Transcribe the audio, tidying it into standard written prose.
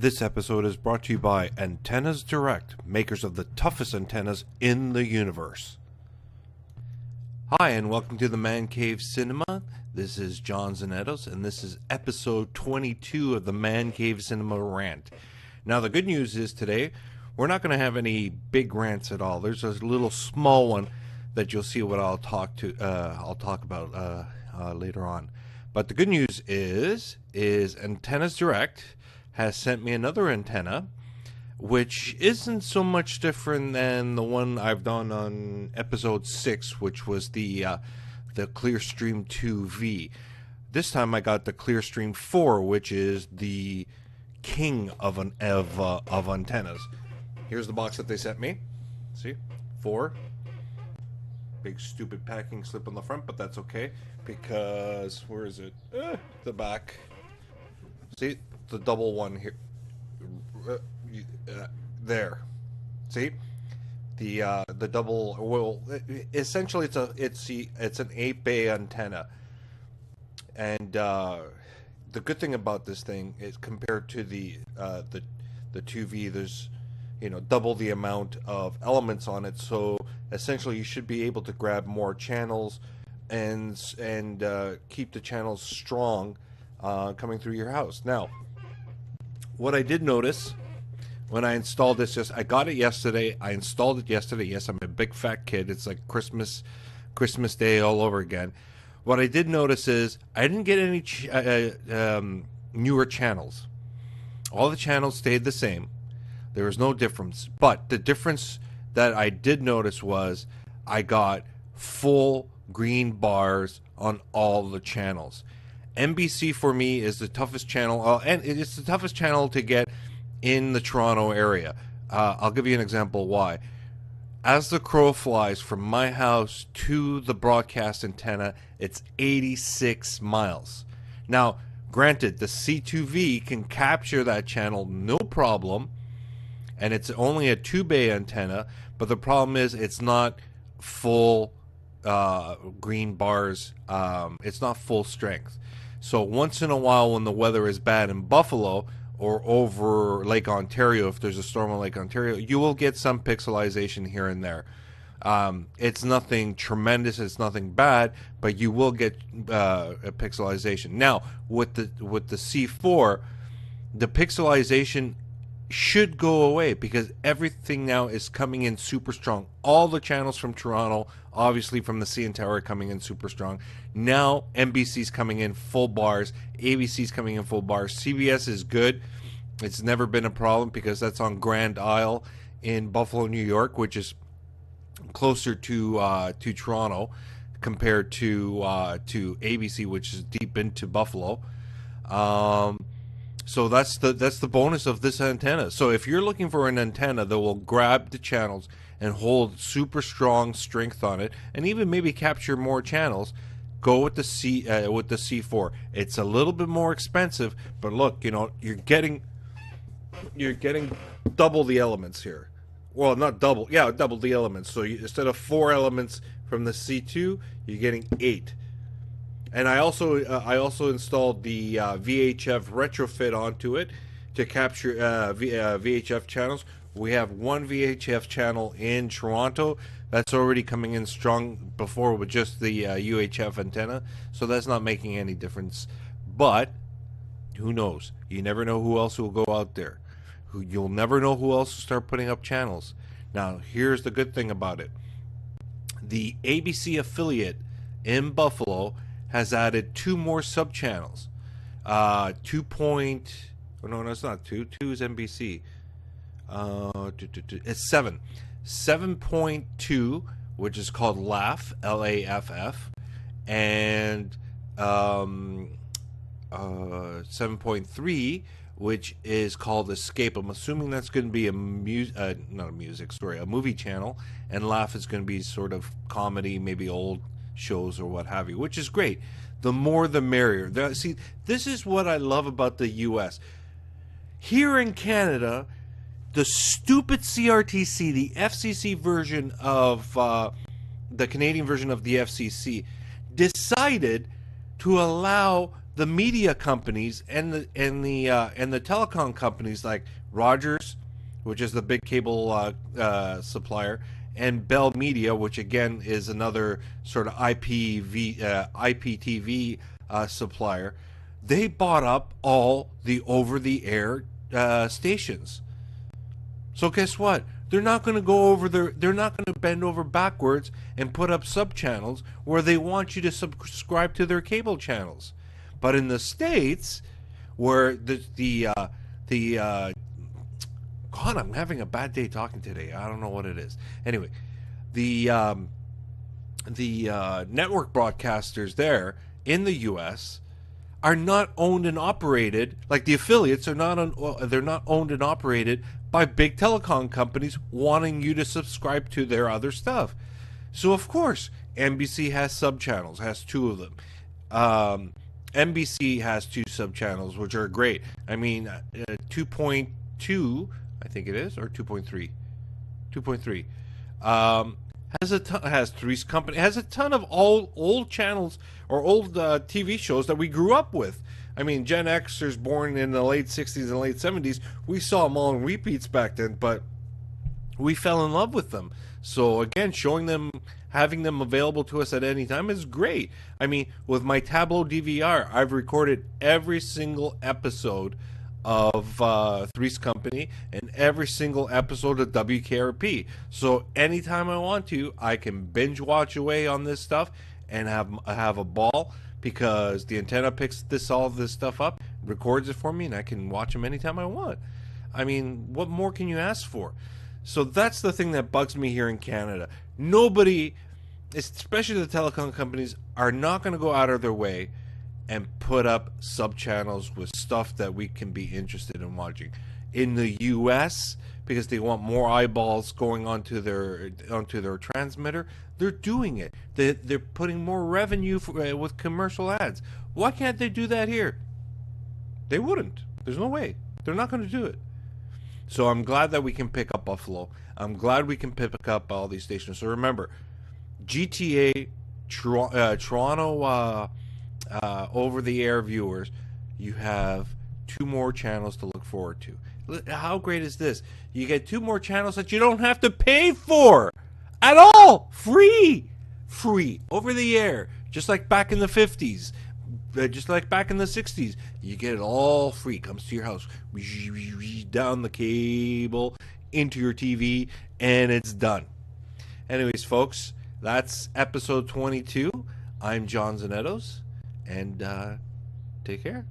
This episode is brought to you by Antennas Direct, makers of the toughest antennas in the universe. Hi, and welcome to the Man Cave Cinema. This is John Zanettos, and this is episode 22 of the Man Cave Cinema Rant. Now, the good news is today, we're not going to have any big rants at all. There's a little small one that you'll see what I'll talk about later on. But the good news is Antennas Direct has sent me another antenna, which isn't so much different than the one I've done on episode 6, which was the Clearstream 2V. This time I got the Clearstream 4, which is the king of antennas. Here's the box that they sent me. See, 4. Big stupid packing slip on the front, but that's okay because where is it? The back. See, the double one here. There. See, the double. Well, essentially, it's an 8-bay antenna, and the good thing about this thing is compared to the 2V, there's double the amount of elements on it. So essentially, you should be able to grab more channels and keep the channels strong coming through your house. Now, what I did notice when I installed this, I got it yesterday. I installed it yesterday. Yes, I'm a big fat kid. It's like Christmas Day all over again. What I did notice is I didn't get any newer channels. All the channels stayed the same. There was no difference. But the difference that I did notice was I got full green bars on all the channels. NBC for me is the toughest channel, and it's the toughest channel to get in the Toronto area. I'll give you an example why. As the crow flies from my house to the broadcast antenna, it's 86 miles. Now, granted, the C2V can capture that channel no problem, and it's only a 2-bay antenna, but the problem is it's not full green bars. It's not full strength. So once in a while when the weather is bad in Buffalo or over Lake Ontario, if there's a storm on Lake Ontario, you will get some pixelization here and there. It's nothing tremendous, it's nothing bad, but you will get a pixelization. Now, with the C4, the pixelization should go away because everything now is coming in super strong. All the channels from Toronto, obviously from the CN Tower, are coming in super strong. Now NBC's coming in full bars, ABC's coming in full bars. CBS is good. It's never been a problem because that's on Grand Isle in Buffalo, New York, which is closer to Toronto compared to ABC, which is deep into Buffalo. So that's the bonus of this antenna. So if you're looking for an antenna that will grab the channels and hold super strong strength on it, and even maybe capture more channels, go with the C4. It's a little bit more expensive, but look, you're getting double the elements here. Well, not double, yeah, double the elements. So instead of 4 elements from the C2, you're getting 8. And I also installed the VHF retrofit onto it to capture VHF channels. We have one VHF channel in Toronto that's already coming in strong before with just the UHF antenna, so that's not making any difference. But who knows? You never know who else will go out there. You'll never know who else will start putting up channels. Now, here's the good thing about it. The ABC affiliate in Buffalo has added 2 more subchannels. No, it's not 2. 2 is NBC. It's 7. 7.2, which is called LAFF, L-A-F-F, and 7.3, which is called Escape. I'm assuming that's going to be a a movie channel, and Laugh is going to be sort of comedy, maybe old shows or what have you, which is great. The more the merrier. See, this is what I love about the U.S. Here in Canada, the stupid CRTC, the FCC version of the Canadian version of the FCC, decided to allow the media companies and the telecom companies like Rogers, which is the big cable supplier, and Bell Media, which again is another sort of IPTV supplier. They bought up all the over-the-air stations. So guess what? They're not going to they're not going to bend over backwards and put up subchannels where they want you to subscribe to their cable channels. But in the States, where God, I'm having a bad day talking today. I don't know what it is. Anyway, the network broadcasters there in the U.S. are not owned and operated, like the affiliates are they're not owned and operated by big telecom companies wanting you to subscribe to their other stuff. So of course NBC has subchannels, has 2 of them. NBC has 2 subchannels, which are great. I mean, 2.2, I think it is, or 2.3. 2.3. Has Three's Company, has a ton of old channels or old TV shows that we grew up with. I mean, Gen Xers born in the late 60s and late 70s, we saw them all in repeats back then, but we fell in love with them. So again, having them available to us at any time is great. I mean, with my Tableau DVR, I've recorded every single episode of Three's Company and every single episode of WKRP. So anytime I want to, I can binge watch away on this stuff and have a ball, because the antenna picks all of this stuff up, records it for me, and I can watch them anytime I want. I mean, what more can you ask for? So that's the thing that bugs me here in Canada. Nobody, especially the telecom companies, are not going to go out of their way and put up subchannels with stuff that we can be interested in watching. In the U.S., because they want more eyeballs going onto their transmitter, they're doing it. They're putting more revenue with commercial ads. Why can't they do that here? They wouldn't. There's no way. They're not going to do it. So I'm glad that we can pick up Buffalo. I'm glad we can pick up all these stations. So remember, GTA, Toronto over-the-air viewers, you have 2 more channels to look forward to. How great is this? You get 2 more channels that you don't have to pay for at all. Free over the air, just like back in the 50s, just like back in the 60s. You get it all free. It comes to your house, down the cable into your TV, and it's done. Anyways, folks, that's episode 22. I'm John Zanettos, and take care.